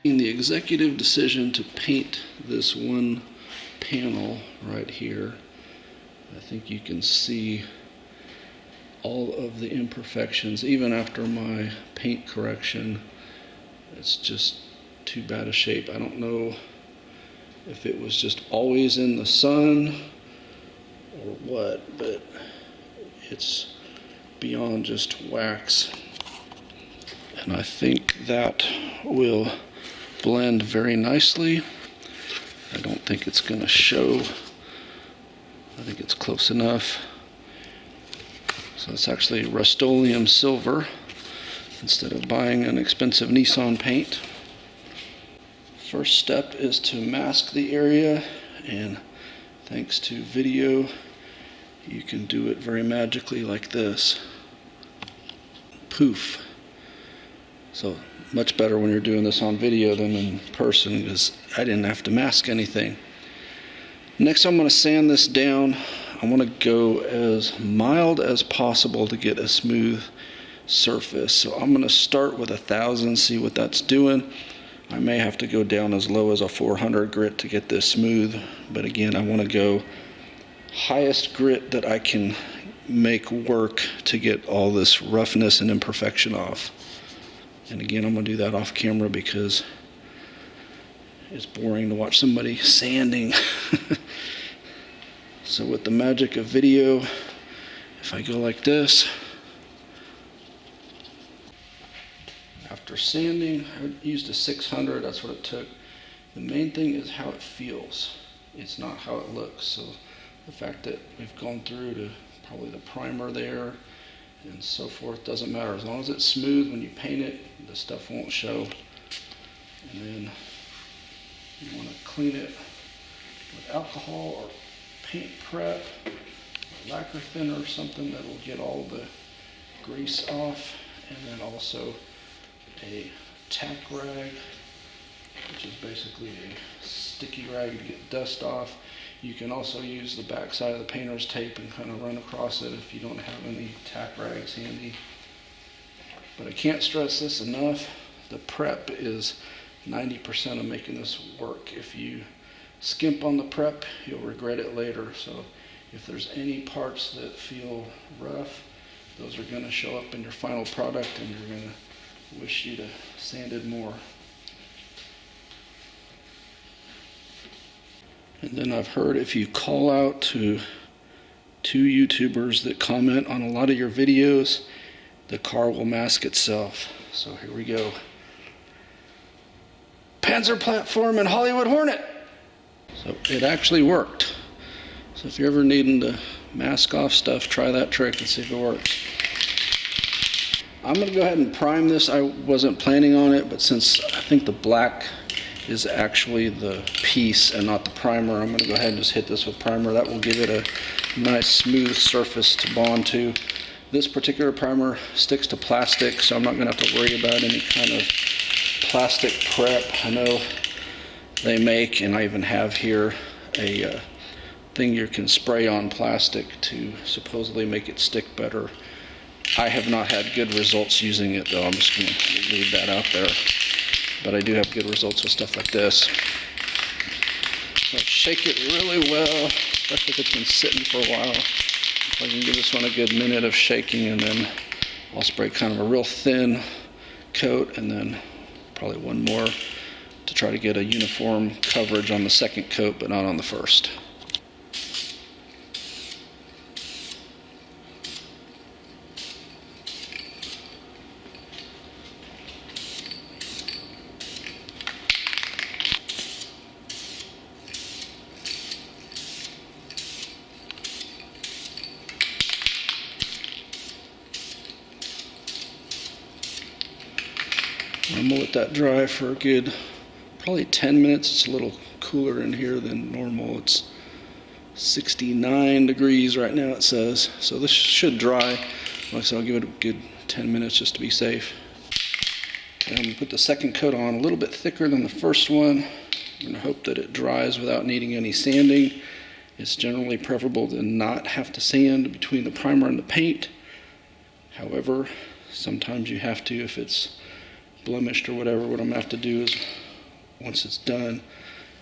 In the executive decision to paint this one panel right here, I think you can see all of the imperfections. Even after my paint correction, it's just too bad a shape. I don't know if it was just always in the sun or what, but it's beyond just wax. And I think that will blend very nicely. I don't think it's going to show. I think it's close enough. So it's actually Rust-Oleum silver instead of buying an expensive Nissan paint. First step is to mask the area, and thanks to video, you can do it very magically like this. Poof. So much better when you're doing this on video than in person, because I didn't have to mask anything. Next, I'm going to sand this down. I want to go as mild as possible to get a smooth surface. So I'm going to start with 1,000, see what that's doing. I may have to go down as low as a 400 grit to get this smooth, but again, I want to go highest grit that I can make work to get all this roughness and imperfection off. And again, I'm going to do that off camera because it's boring to watch somebody sanding. So with the magic of video, if I go like this, after sanding, I used a 600, that's what it took. The main thing is how it feels. It's not how it looks. So the fact that we've gone through to probably the primer there and so forth doesn't matter. As long as it's smooth when you paint it, the stuff won't show. And then you want to clean it with alcohol or paint prep, or lacquer thinner or something that will get all the grease off. And then also a tack rag, which is basically a sticky rag to get dust off. You can also use the back side of the painter's tape and kind of run across it if you don't have any tack rags handy. But I can't stress this enough. The prep is 90% of making this work. If you skimp on the prep, you'll regret it later. So if there's any parts that feel rough, those are going to show up in your final product, and you're going to wish you'd have sanded more. And then I've heard if you call out to 2 YouTubers that comment on a lot of your videos, the car will mask itself. So here we go. Panzer platform and Hollywood Hornet. So it actually worked. So if you're ever needing to mask off stuff, try that trick and see if it works. I'm going to go ahead and prime this. I wasn't planning on it, but since I think the black is actually the piece and not the primer, I'm going to go ahead and just hit this with primer. That will give it a nice smooth surface to bond to. This particular primer sticks to plastic, so I'm not going to have to worry about any kind of plastic prep. I know they make, and I even have here, a thing you can spray on plastic to supposedly make it stick better. I have not had good results using it, though. I'm just going to leave that out there. But I do have good results with stuff like this. So shake it really well, especially if it's been sitting for a while. I can give this one a good minute of shaking, and then I'll spray kind of a real thin coat, and then probably one more to try to get a uniform coverage on the second coat, but not on the first. I'm going to let that dry for a good probably 10 minutes. It's a little cooler in here than normal. It's 69 degrees right now, it says. So this should dry. Like I said, I'll give it a good 10 minutes just to be safe. Okay, I'm going to put the second coat on a little bit thicker than the first one. I'm going to hope that it dries without needing any sanding. It's generally preferable to not have to sand between the primer and the paint. However, sometimes you have to if it's blemished or whatever. What I'm going to have to do is once it's done,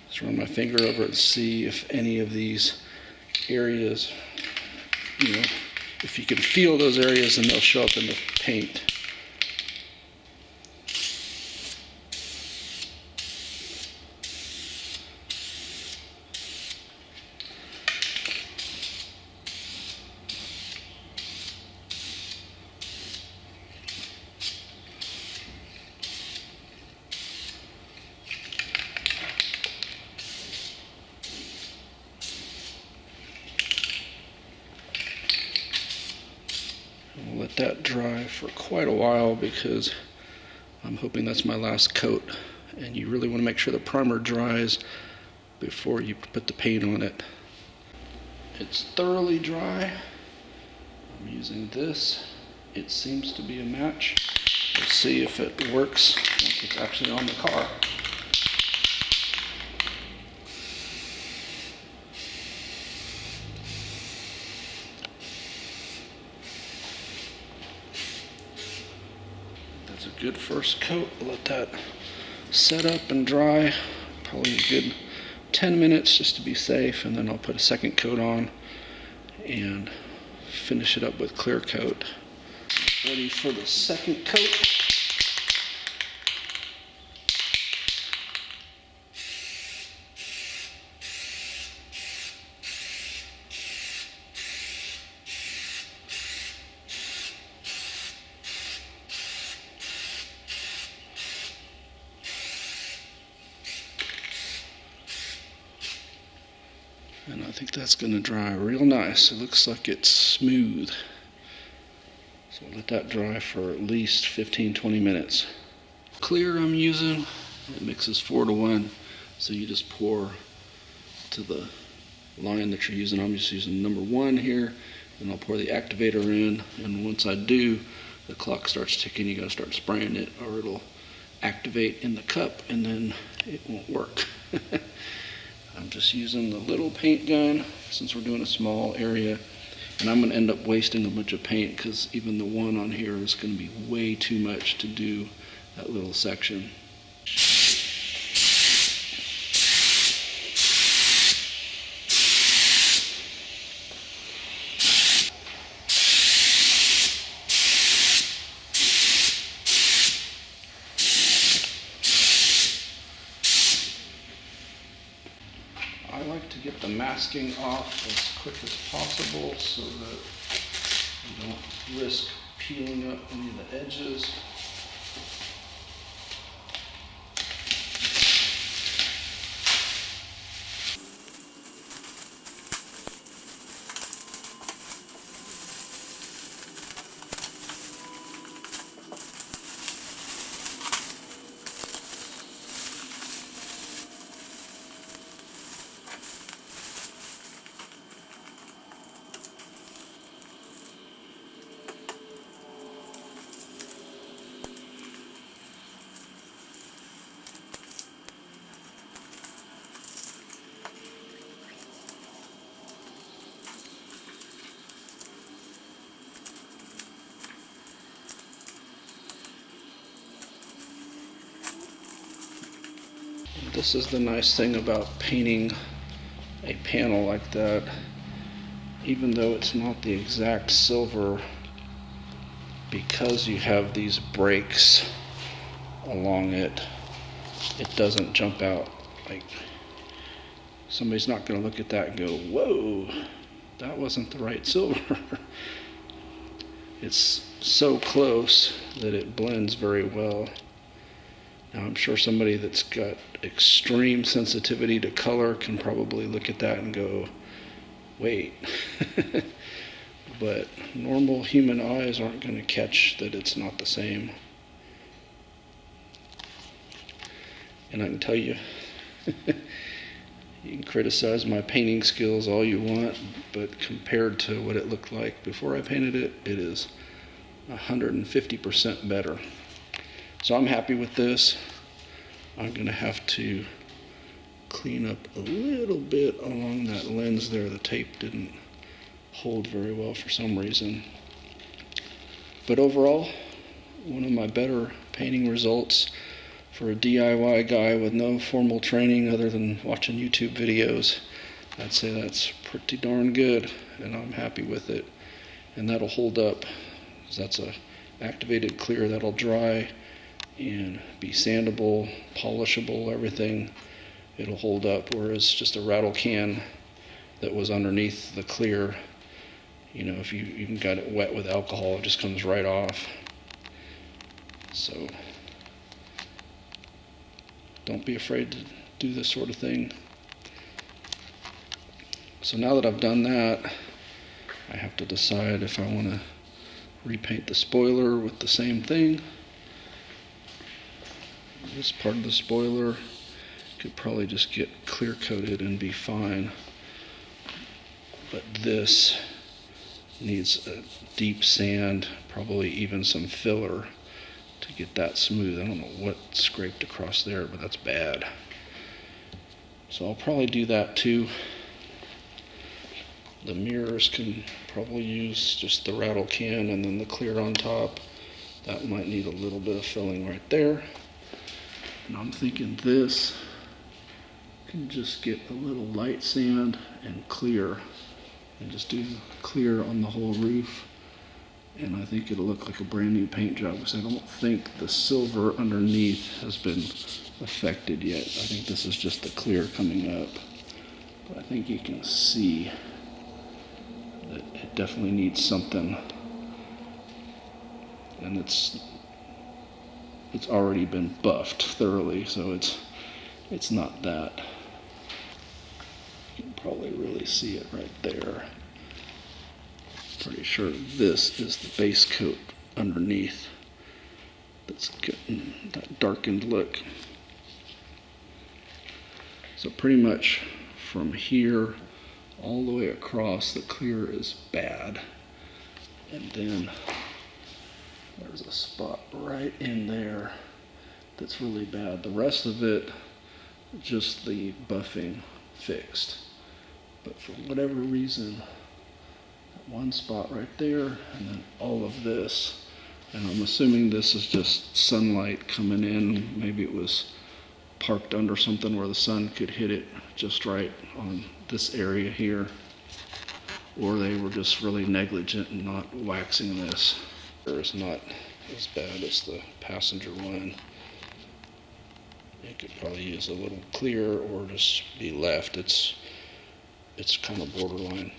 just run my finger over it and see if any of these areas, if you can feel those areas, then they'll show up in the paint. I'll let that dry for quite a while because I'm hoping that's my last coat, and you really want to make sure the primer dries before you put the paint on it. It's thoroughly dry. I'm using this. It seems to be a match. Let's see if it works once it's actually on the car. That's a good first coat. I'll let that set up and dry, probably a good 10 minutes just to be safe, and then I'll put a second coat on and finish it up with clear coat. Ready for the second coat. And I think that's going to dry real nice. It looks like it's smooth. So I'll let that dry for at least 15-20 minutes. Clear I'm using, it mixes 4-to-1. So you just pour to the line that you're using. I'm just using number 1 here, and I'll pour the activator in. And once I do, the clock starts ticking. You got to start spraying it, or it'll activate in the cup, and then it won't work. I'm just using the little paint gun since we're doing a small area, and I'm going to end up wasting a bunch of paint because even the one on here is going to be way too much to do that little section. I like to get the masking off as quick as possible so that you don't risk peeling up any of the edges. This is the nice thing about painting a panel like that. Even though it's not the exact silver, because you have these breaks along it, it doesn't jump out. Like, somebody's not going to look at that and go, whoa, that wasn't the right silver. It's so close that it blends very well. Now, I'm sure somebody that's got extreme sensitivity to color can probably look at that and go, wait. But normal human eyes aren't going to catch that it's not the same. And I can tell you, you can criticize my painting skills all you want, but compared to what it looked like before I painted it, it is 150% better. So I'm happy with this. I'm going to have to clean up a little bit along that lens there. The tape didn't hold very well for some reason. But overall, one of my better painting results. for a DIY guy with no formal training other than watching YouTube videos, I'd say that's pretty darn good, and I'm happy with it. And that'll hold up, because that's a activated clear that'll dry and be sandable, polishable, everything. It'll hold up, whereas just a rattle can that was underneath the clear, you know, if you even got it wet with alcohol, it just comes right off. So don't be afraid to do this sort of thing. So now that I've done that, I have to decide if I want to repaint the spoiler with the same thing. This part of the spoiler could probably just get clear coated and be fine, but this needs a deep sand, probably even some filler to get that smooth. I don't know what scraped across there, but that's bad. So I'll probably do that too. The mirrors can probably use just the rattle can and then the clear on top. That might need a little bit of filling right there. And I'm thinking this can just get a little light sand and clear, and just do clear on the whole roof. And I think it'll look like a brand new paint job, because I don't think the silver underneath has been affected yet. I think this is just the clear coming up. But I think you can see that it definitely needs something. And it's already been buffed thoroughly, so it's not that. You can probably really see it right there. Pretty sure this is the base coat underneath that's getting that darkened look. So pretty much from here all the way across, the clear is bad. And then there's a spot right in there that's really bad. The rest of it, just the buffing fixed. But for whatever reason, that one spot right there, and then all of this, and I'm assuming this is just sunlight coming in. Maybe it was parked under something where the sun could hit it just right on this area here, or they were just really negligent in not waxing this. It's not as bad as the passenger one. It could probably use a little clear or just be left. It's kind of borderline.